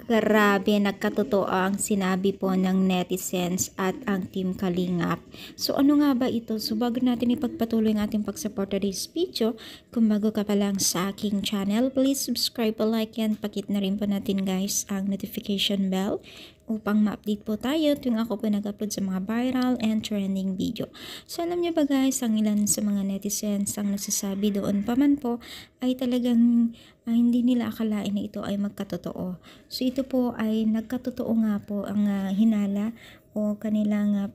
Grabe, nagkatotoo ang sinabi po ng netizens at ang Team Kalingap. So ano nga ba ito? So bago natin ipagpatuloy ang ating pag-support today's video, kung bago ka pa lang sa aking channel, please subscribe po, like yan, pakit na rin po natin guys ang notification bell upang ma-update po tayo tuwing ako po nag-upload sa mga viral and trending video. So alam niyo ba guys, ang ilan sa mga netizens ang nagsasabi doon pa man po ay talagang hindi nila akalain na ito ay magkatotoo. So ito po ay nagkatotoo nga po ang hinala o kanilang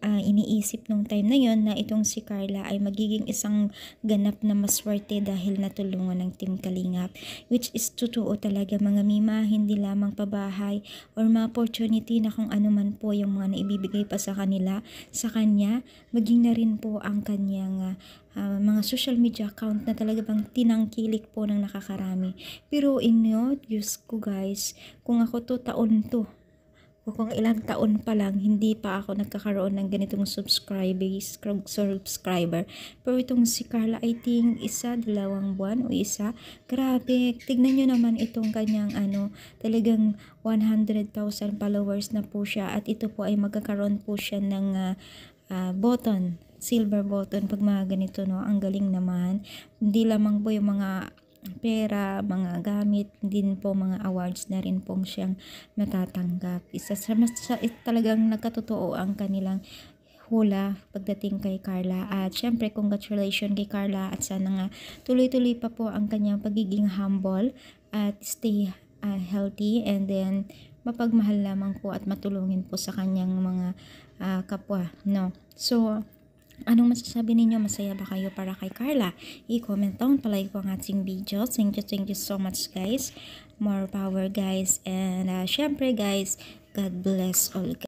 iniisip nung time na yon na itong si Carla ay magiging isang ganap na maswerte dahil natulungan ng Team Kalingap, which is totoo talaga mga mima, hindi lamang pabahay or mga opportunity na kung ano man po yung mga naibibigay pa sa kanila, sa kanya, maging na rin po ang kanyang mga social media account na talaga bang tinangkilik po ng nakakarami. Pero inyo, Diyos ko guys, kung ako to taon to, o kung ilang taon pa lang, hindi pa ako nagkakaroon ng ganitong subscriber. Pero itong si Carla, I think, 1-2 buwan o isa. Grabe, tignan nyo naman itong kanyang talagang 100,000 followers na po siya. At ito po ay magkakaroon po siya ng button, silver button pag mga ganito, no? Ang galing naman. Hindi lamang po yung mga pera, mga gamit, din po mga awards na rin pong siyang natatanggap. Talagang nagkatotoo ang kanilang hula pagdating kay Carla. At syempre, congratulations kay Carla at sana nga tuloy-tuloy pa po ang kanyang pagiging humble at stay healthy, and then mapagmahal lamang po at matulungin po sa kanyang mga kapwa, no? So, anong masasabi ninyo? Masaya ba kayo para kay Carla? I-comment down, palike po ang ating video. Thank you so much guys. More power guys. And syempre guys, God bless all guys.